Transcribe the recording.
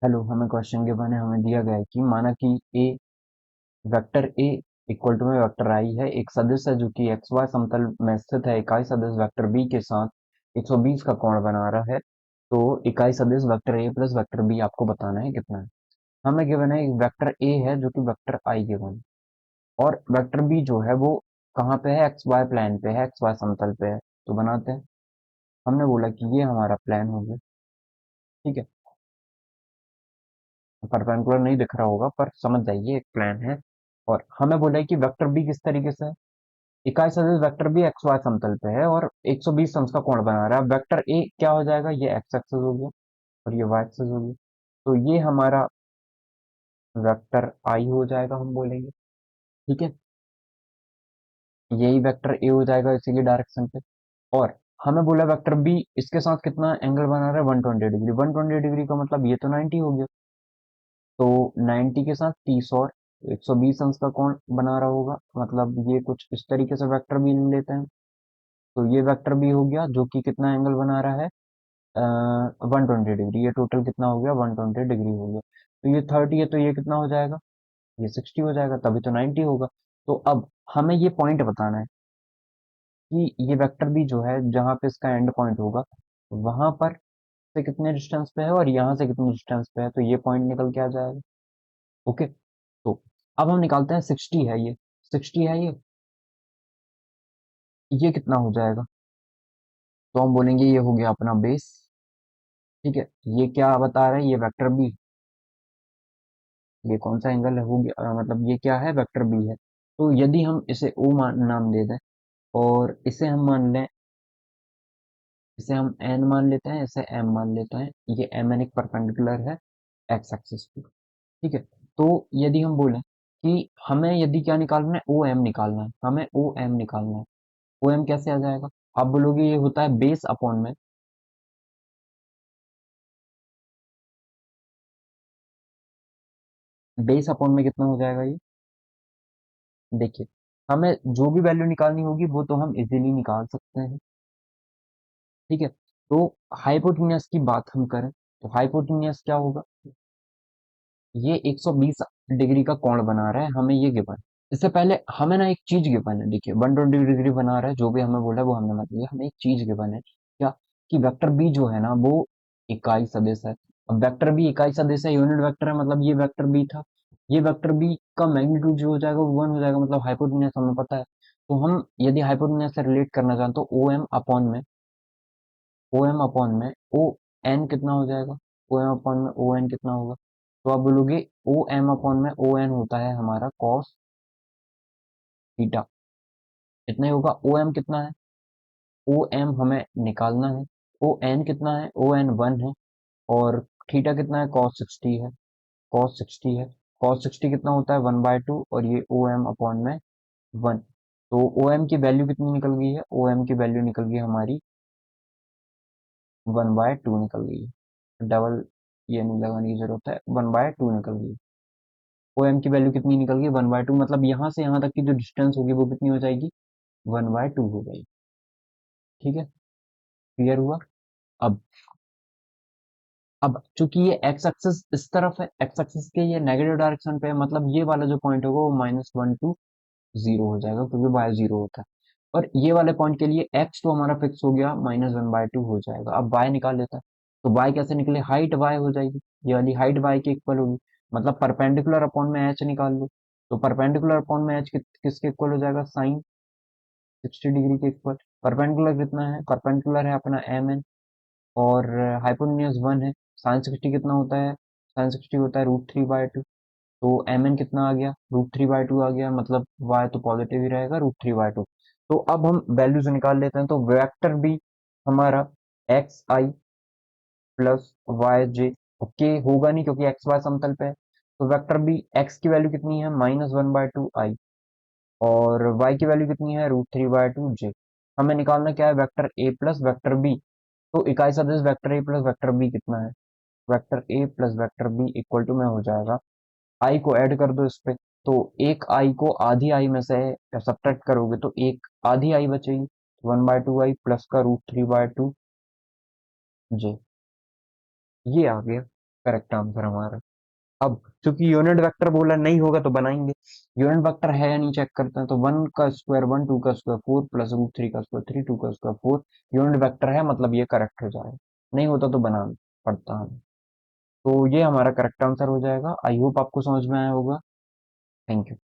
Hello, हमें question के बने हमें दिया गया है कि माना कि ए वेक्टर ए इक्वल टू में वेक्टर आई है, एक सदिश है जो कि एक्स वाई समतल में स्थित है। इकाई सदिश वेक्टर बी के साथ 120 का कोण बना रहा है। तो इकाई सदिश vector A plus vector B आपको बताना है कितना है। हमें गिवन है एक वेक्टर ए है जो कि वेक्टर आई गिवन है, और वेक्टर बी जो है वो कहाँ पे है, एक्स वाई प्लेन पे है, एक्स वाई समतल पे है। तो बनाते हैं। हमने बोला कि ये हमारा प्लान हो गया। ठीक है, परपेंडिकुलर नहीं दिख रहा होगा पर समझ जाइए एक प्लान है। और हमें बोला है कि वेक्टर बी किस तरीके से है। इकाई सदिश वेक्टर बी एक्स वाई समतल पे है और 120 अंश का कोण बना रहा है। वेक्टर ए क्या हो जाएगा, ये एक्स एक्सिस हो गया और ये वाई एक्सिस हो गया। तो ये हमारा वेक्टर आई हो जाएगा, हम बोलेंगे। ठीक है, यही वेक्टर ए हो जाएगा इसी की डायरेक्शन पे। और हमें बोला वेक्टर बी इसके साथ कितना एंगल बना रहा है, 120 डिग्री। 120 डिग्री का मतलब ये तो 90 हो गया। तो 90 के साथ 30 और 120 अंश का कोण बना रहा होगा, मतलब ये कुछ इस तरीके से वेक्टर बी ले लेते हैं। तो ये वेक्टर बी हो गया जो कि कितना एंगल बना रहा है, 120 डिग्री। ये टोटल कितना हो गया, 120 डिग्री हो गया। तो ये 30 है तो ये कितना हो जाएगा, ये 60 हो जाएगा, तभी तो 90 होगा। तो अब हमें ये पॉइंट बताना है कि ये वेक्टर बी जो है जहां पे इसका एंड पॉइंट होगा वहां पर से कितने डिस्टेंस पे है और यहाँ से कितने डिस्टेंस पे है। तो ये पॉइंट निकल के आ जाएगा। ओके, तो अब हम निकालते हैं। 60 है ये, 60 है ये कितना हो जाएगा। तो हम बोलेंगे ये हो गया अपना बेस। ठीक है, ये क्या बता रहा है, ये वेक्टर बी, ये कौन सा एंगल है हो गया, मतलब ये क्या है, वेक्टर बी है। तो यदि हम इसे ओ नाम दे दें और इसे हम मान लें, इसे हम एन मान लेते हैं, इसे एम मान लेते हैं। ये एम एन एक परपेंडिकुलर है एक्स एक्सिस पे। ठीक है, तो यदि हम बोलें कि हमें यदि क्या निकालना है, ओ एम निकालना है, हमें ओ एम निकालना है। ओ एम कैसे आ जाएगा, आप बोलोगे ये होता है बेस अपॉन में, बेस अपॉन में कितना हो जाएगा ये। देखिए, हमें जो भी वैल्यू निकालनी होगी वो तो हम इजीली निकाल सकते हैं। ठीक है, तो हाइपोटेन्यूस की बात हम करें तो हाइपोटेन्यूस क्या होगा, ये 120 डिग्री का कोण बना रहा है, हमें ये गिवन। इससे पहले हमें ना एक चीज गिवन है, देखिए 120 डिग्री बना रहा है, जो भी हमें बोला है वो हमने मान लिया। हमें एक चीज गिवन है क्या, कि वेक्टर बी जो है ना वो इकाई सदिश है। अब वेक्टर बी इकाई सदिश है, यूनिट वेक्टर है, मतलब ये वेक्टर बी था। ये वेक्टर बी का मैग्नीट्यूड जो हो जाएगा वो 1 हो जाएगा, मतलब हाइपोटेन्यूस हमें पता है। तो हम यदि हाइपोटेन्यूस से रिलेट करना चाहें तो ओ एम अपॉन में, ओ एम अपॉन में ओ एन कितना हो जाएगा, ओ एम अपॉन में ओ एन कितना होगा। तो आप बोलोगे ओ एम अपॉन में ओ एन होता है हमारा कॉस थीटा, इतना ही होगा। ओ एम कितना है, ओ एम हमें निकालना है। ओ एन कितना है, ओ एन 1 है। और थीटा कितना है, कॉस 60 है, कॉस 60 है। कॉस 60 कितना होता है, 1/2, और ये ओ एम अपॉन में 1। तो ओ एम की वैल्यू कितनी निकल गई है, ओ एम की वैल्यू निकल गई हमारी 1/2 निकल गई है। डबल ये नहीं लगाने की जरूरत है, 1/2 निकल गई। ओ एम की वैल्यू कितनी निकल गई, 1/2, मतलब यहाँ से यहाँ तक की जो डिस्टेंस होगी वो कितनी हो जाएगी, 1/2 हो जाएगी। ठीक है, क्लियर हुआ। अब अब चूंकि ये एक्स एक्सिस इस तरफ है, एक्स एक्सिस के ये नेगेटिव डायरेक्शन पे है, मतलब ये वाला जो पॉइंट होगा वो -1 to 0 हो जाएगा क्योंकि वाई 0 होता है। और ये वाले पॉइंट के लिए एक्स तो हमारा फिक्स हो गया, -1/2 हो जाएगा। अब वाई निकाल लेता है, तो वाई कैसे निकले, हाइट वाई हो जाएगी, ये वाली हाइट वाई के इक्वल होगी। मतलब परपेंडिकुलर अपॉन में एच निकाल लो, तो परपेंडिकुलर अपॉन में एच किसके इक्वल हो जाएगा, साइन 60 डिग्री के इक्वल। परपेंडिकुलर कितना है, परपेंडिकुलर है अपना एम एन, और हाइपोटेन्यूज 1 है। साइन 60 कितना होता है, साइन 60 होता है √3/2। तो एम एन कितना आ गया, √3/2 आ गया, मतलब वाई तो पॉजिटिव ही रहेगा, √3/2। तो अब हम वैल्यूज निकाल लेते हैं। तो वेक्टर बी हमारा एक्स आई प्लस वाई जे, ओके होगा नहीं क्योंकि एक्स वाई समतल पे है। तो वेक्टर बी एक्स की वैल्यू कितनी है, -1/2 आई, और वाई की वैल्यू कितनी है, √3/2 जे। हमें निकालना क्या है, vector A plus vector B. तो इकाई सदिश vector A plus vector B कितना है, vector A plus vector B equal to में हो जाएगा, आई को ऐड कर दो इस पे। तो एक आई को आधी आई में से सब्ट्रैक्ट करोगे तो एक आधी आई बचेगी, 1/2 आई प्लस का √3/2 जे। ये आ गया, करेक्ट आंसर हमारा। अब चूंकि यूनिट वेक्टर बोला नहीं होगा तो बनाएंगे। यूनिट वेक्टर है या नहीं चेक करते हैं। तो 1 का स्क्वायर 1, 2 का स्क्वायर 4, प्लस √3 का स्क्वायर 3, 2 का स्क्वायर 4, यूनिट वेक्टर है, मतलब ये करेक्ट हो जाएगा। नहीं होता तो बनाना पड़ता है। तो ये हमारा करेक्ट आंसर हो जाएगा। आई होप आपको समझ में आया होगा। Thank you.